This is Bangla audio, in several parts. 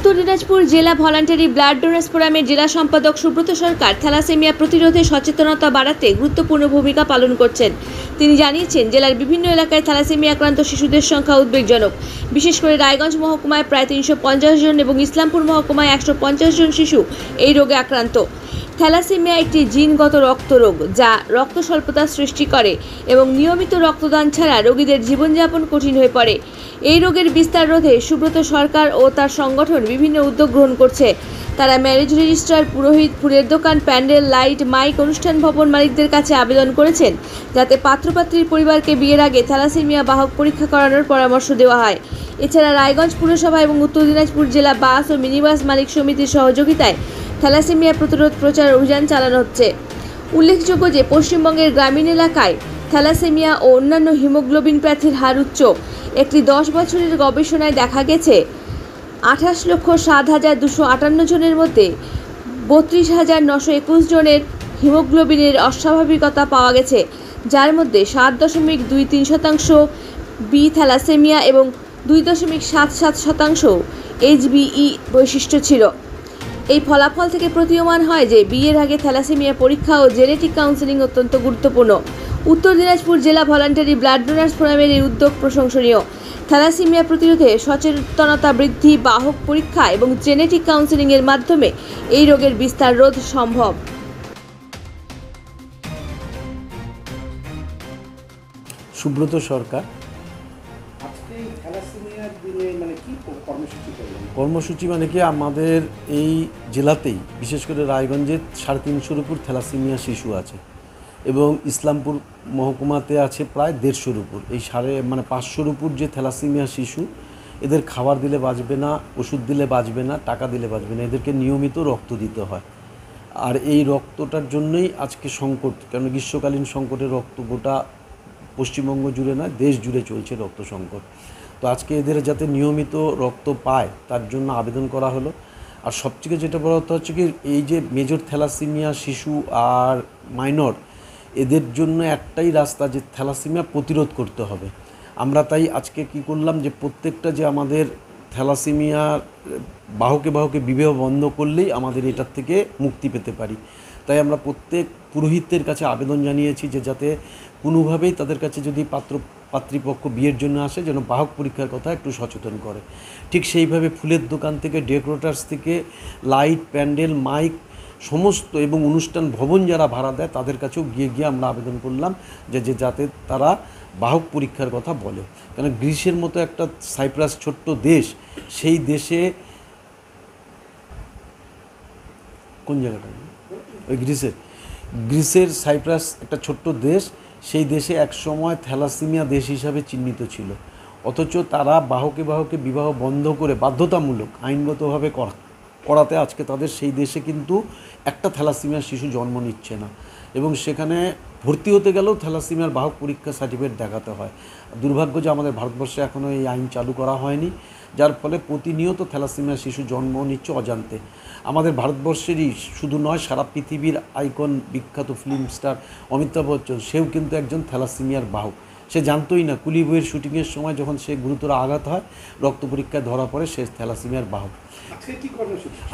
উত্তর দিনাজপুর জেলা ভলান্টারি ব্লাড ডোনার্স ফোরামের জেলা সম্পাদক সুব্রত সরকার থ্যালাসেমিয়া প্রতিরোধে সচেতনতা বাড়াতে গুরুত্বপূর্ণ ভূমিকা পালন করছেন। তিনি জানিয়েছেন, জেলার বিভিন্ন এলাকায় থ্যালাসেমিয়া আক্রান্ত শিশুদের সংখ্যা উদ্বেগজনক। বিশেষ করে রায়গঞ্জ মহকুমায় প্রায় 350 জন এবং ইসলামপুর মহকুমায় 150 জন শিশু এই রোগে আক্রান্ত। থ্যালাসেমিয়া একটি জিনগত রক্তরোগ যা রক্ত স্বল্পতার সৃষ্টি করে এবং নিয়মিত রক্তদান ছাড়া রোগীদের জীবনযাপন কঠিন হয়ে পড়ে। এই রোগের বিস্তার রোধে সুব্রত সরকার ও তার সংগঠন বিভিন্ন উদ্যোগ গ্রহণ করছে। তারা ম্যারেজ রেজিস্ট্রার, পুরোহিত, ফুলের দোকান, প্যান্ডেল, লাইট, মাইক, অনুষ্ঠান ভবন মালিকদের কাছে আবেদন করেছেন যাতে পাত্রপাত্রীর পরিবারকে বিয়ের আগে থ্যালাসেমিয়া বাহক পরীক্ষা করানোর পরামর্শ দেওয়া হয়। এছাড়া রায়গঞ্জ পুরসভা এবং উত্তর দিনাজপুর জেলা বাস ও মিনিবাস মালিক সমিতির সহযোগিতায় থ্যালাসেমিয়া প্রতিরোধ প্রচার অভিযান চালানো হচ্ছে। উল্লেখযোগ্য যে পশ্চিমবঙ্গের গ্রামীণ এলাকায় থ্যালাসেমিয়া ও অন্যান্য হিমোগ্লোবিন প্যাথির হার উচ্চ। একটি 10 বছরের গবেষণায় দেখা গেছে 28,07,258 জনের মধ্যে 32,921 জনের হিমোগ্লোবিনের অস্বাভাবিকতা পাওয়া গেছে, যার মধ্যে 7.23% বি থ্যালাসেমিয়া এবং 2.77% HBE বৈশিষ্ট্য ছিল। এই ফলাফল থেকে প্রতীয়মান হয় যে বিয়ের আগে থ্যালাসেমিয়া পরীক্ষা ও জেনেটিক কাউন্সেলিং অত্যন্ত গুরুত্বপূর্ণ। উত্তর দিনাজপুর জেলা ভলান্টারি ব্লাড ডোনার্স ফোরামের এই উদ্যোগ প্রশংসনীয়। থ্যালাসেমিয়া প্রতিরোধে সচেতনতা বৃদ্ধি, বাহক পরীক্ষা এবং জেনেটিক কাউন্সেলিংয়ের মাধ্যমে এই রোগের বিস্তার রোধ সম্ভব। সুব্রত সরকার। কর্মসূচি মানে কি, আমাদের এই জেলাতেই বিশেষ করে রায়গঞ্জে 350-র উপর থ্যালাসেমিয়া শিশু আছে এবং ইসলামপুর মহকুমাতে আছে প্রায় 150-র উপর। এই 500-র উপর যে থ্যালাসেমিয়া শিশু, এদের খাবার দিলে বাঁচবে না, ওষুধ দিলে বাঁচবে না, টাকা দিলে বাঁচবে না, এদেরকে নিয়মিত রক্ত দিতে হয়। আর এই রক্তটার জন্যই আজকে সংকট, কারণ গ্রীষ্মকালীন সংকটে রক্ত গোটা পশ্চিমবঙ্গ জুড়ে নয়, দেশ জুড়ে চলছে রক্ত সংকট। তো আজকে এদের যাতে নিয়মিত রক্ত পায় তার জন্য আবেদন করা হলো। আর সবথেকে যেটা বড় কথা হচ্ছে কি, এই যে মেজর থ্যালাসেমিয়া শিশু আর মাইনর, এদের জন্য একটাই রাস্তা যে থ্যালাসেমিয়া প্রতিরোধ করতে হবে। আমরা তাই আজকে কি করলাম যে প্রত্যেকটা যে আমাদের থ্যালাসেমিয়ার বাহকে বিবাহ বন্ধ করলেই আমাদের এটার থেকে মুক্তি পেতে পারি। তাই আমরা প্রত্যেক পুরোহিতদের কাছে আবেদন জানিয়েছি যে যাতে কোনোভাবেই তাদের কাছে যদি পাত্রীপক্ষ বিয়ের জন্য আসে যেন বাহক পরীক্ষার কথা একটু সচেতন করে। ঠিক সেইভাবে ফুলের দোকান থেকে, ডেকোরেটার্স থেকে, লাইট, প্যান্ডেল, মাইক সমস্ত এবং অনুষ্ঠান ভবন যারা ভাড়া দেয় তাদের কাছেও গিয়ে আমরা আবেদন করলাম যে যাতে তারা বাহক পরীক্ষার কথা বলে। কারণ গ্রিসের মতো একটা সাইপ্রাস ছোট্ট দেশ, সেই দেশে কোন জায়গাটা ওই গ্রিসের সাইপ্রাস একটা ছোট্ট দেশ, সেই দেশে একসময় থ্যালাসেমিয়া দেশ হিসাবে চিহ্নিত ছিল, অথচ তারা বাহকে বিবাহ বন্ধ করে বাধ্যতামূলক আইনগতভাবে করাতে আজকে তাদের সেই দেশে কিন্তু একটা থ্যালাসেমিয়া শিশু জন্ম নিচ্ছে না এবং সেখানে ভর্তি হতে গেলেও থ্যালাসেমিয়ার বাহক পরীক্ষা সার্টিফিকেট দেখাতে হয়। দুর্ভাগ্য যে আমাদের ভারতবর্ষে এখনও এই আইন চালু করা হয়নি, যার ফলে প্রতিনিয়ত থ্যালাসেমিয়া শিশু জন্ম নিচ্ছে অজান্তে। আমাদের ভারতবর্ষেরই শুধু নয়, সারা পৃথিবীর আইকন, বিখ্যাত ফিল্ম স্টার অমিতাভ বচ্চন, সেও কিন্তু একজন থ্যালাসেমিয়ার বাহক। সে জানতোই না, কুলি বইয়ের শুটিংয়ের সময় যখন সে গুরুতর আঘাত হয়, রক্ত পরীক্ষায় ধরা পড়ে সে থ্যালাসেমিয়ার বাহক।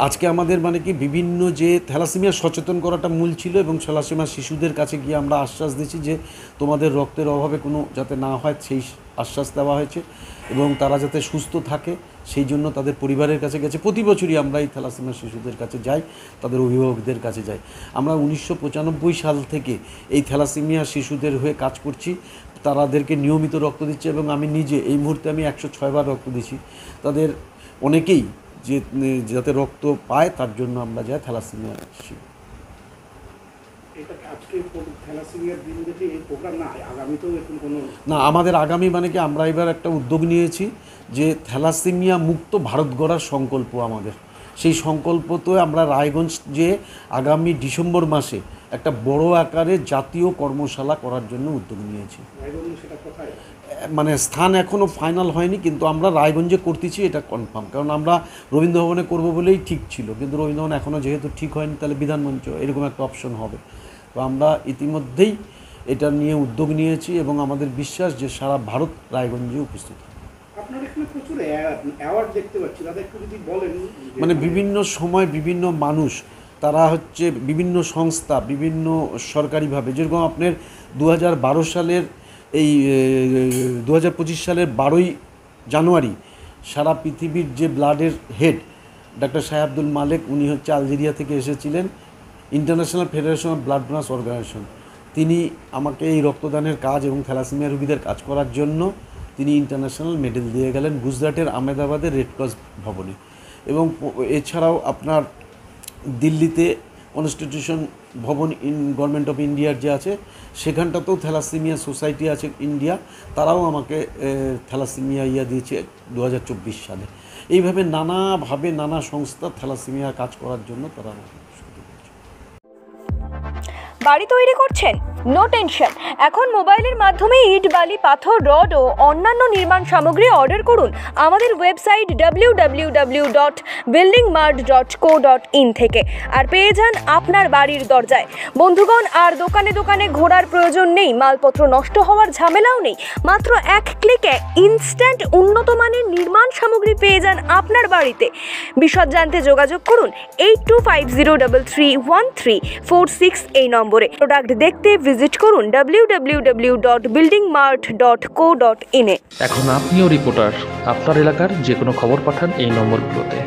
আজকে আমাদের বিভিন্ন যে থ্যালাসেমিয়া সচেতন করাটা মূল ছিল এবং থ্যালাসেমিয়া শিশুদের কাছে গিয়ে আমরা আশ্বাস দিচ্ছি যে তোমাদের রক্তের অভাবে কোনো যাতে না হয় সেই আশ্বাস দেওয়া হয়েছে এবং তারা যাতে সুস্থ থাকে সেই জন্য তাদের পরিবারের কাছে গেছে। প্রতি বছরই আমরা এই থ্যালাসেমিয়া শিশুদের কাছে যাই, তাদের অভিভাবকদের কাছে যাই। আমরা 1995 সাল থেকে এই থ্যালাসেমিয়া শিশুদের হয়ে কাজ করছি, তাদেরকে নিয়মিত রক্ত দিচ্ছে এবং আমি নিজে এই মুহূর্তে আমি 106 বার রক্ত দিচ্ছি। তাদের অনেকেই যাতে রক্ত পায় তার জন্য আমরা যাই থ্যালাসেমিয়া শিশু। না, আমাদের আগামী আমরা এবার একটা উদ্যোগ নিয়েছি যে থ্যালাসেমিয়া মুক্ত ভারত গড়ার সংকল্প আমাদের। সেই সংকল্প তো আমরা রায়গঞ্জ যে আগামী ডিসেম্বর মাসে একটা বড় আকারে জাতীয় কর্মশালা করার জন্য উদ্যোগ নিয়েছি। স্থান এখনও ফাইনাল হয়নি, কিন্তু আমরা রায়গঞ্জে করতেছি এটা কনফার্ম। কারণ আমরা রবীন্দ্রভবনে করব বলেই ঠিক ছিল, কিন্তু রবীন্দ্রভবন এখনও যেহেতু ঠিক হয়নি, তাহলে বিধানমঞ্চ এরকম একটা অপশন হবে। তো আমরা ইতিমধ্যেই এটা নিয়ে উদ্যোগ নিয়েছি এবং আমাদের বিশ্বাস যে সারা ভারত রায়গঞ্জে উপস্থিত। আপনার এখানে প্রচুর অ্যাওয়ার্ড দেখতে পাচ্ছি, দাদা একটু যদি বলেন। মানে বিভিন্ন সময় বিভিন্ন মানুষ, তারা হচ্ছে বিভিন্ন সংস্থা, বিভিন্ন সরকারিভাবে, যেরকম আপনার 2012 সালের এই 2025 সালের 12ই জানুয়ারি সারা পৃথিবীর যে ব্লাডের হেড ডাক্তার শাহ আব্দুল মালেক, উনি হচ্ছে আলজেরিয়া থেকে এসেছিলেন, international federation of blood donors organisation, তিনি আমাকে এই রক্তদানের কাজ এবং থ্যালাসেমিয়া রোগীদের কাজ করার জন্য তিনি ইন্টারন্যাশনাল মেডেল দিয়ে গেলেন গুজরাটের আহমেদাবাদের রেড ক্রস ভবনে। এবং এছাড়াও আপনার দিল্লিতে কনস্টিটিউশন ভবন গভর্নমেন্ট অফ ইন্ডিয়ার যে আছে, সেখানটাতেও থ্যালাসেমিয়া সোসাইটি আছে ইন্ডিয়া, তারাও আমাকে থ্যালাসেমিয়া দিয়েছে 2024 সালে। এইভাবে নানাভাবে নানা সংস্থা থ্যালাসেমিয়া কাজ করার জন্য তারা আমাকে সুযোগ দিয়েছে। বাড়ি তৈরি করছেন? নো টেনশন, এখন মোবাইলের মাধ্যমে ইট, বালি, পাথর, রড ও অন্যান্য নির্মাণ সামগ্রী অর্ডার করুন আমাদের ওয়েবসাইট www.buildingmart.co.in থেকে, আর পেয়ে যান আপনার বাড়ির দরজায়। বন্ধুগণ, আর দোকানে দোকানে ঘোরার প্রয়োজন নেই, মালপত্র নষ্ট হওয়ার ঝামেলাও নেই। মাত্র এক ক্লিকে ইনস্ট্যান্ট উন্নত মানের নির্মাণ সামগ্রী পেয়ে যান আপনার বাড়িতে। বিশদ জানতে যোগাযোগ করুন 8250331346 এই নম্বরে। প্রোডাক্ট দেখতে ভিজিট করুন www.buildingmart.co.in এ। এখন আপনিও রিপোর্টার, আপনার এলাকার যে কোনো খবর পাঠান এই নম্বরগুলোতে।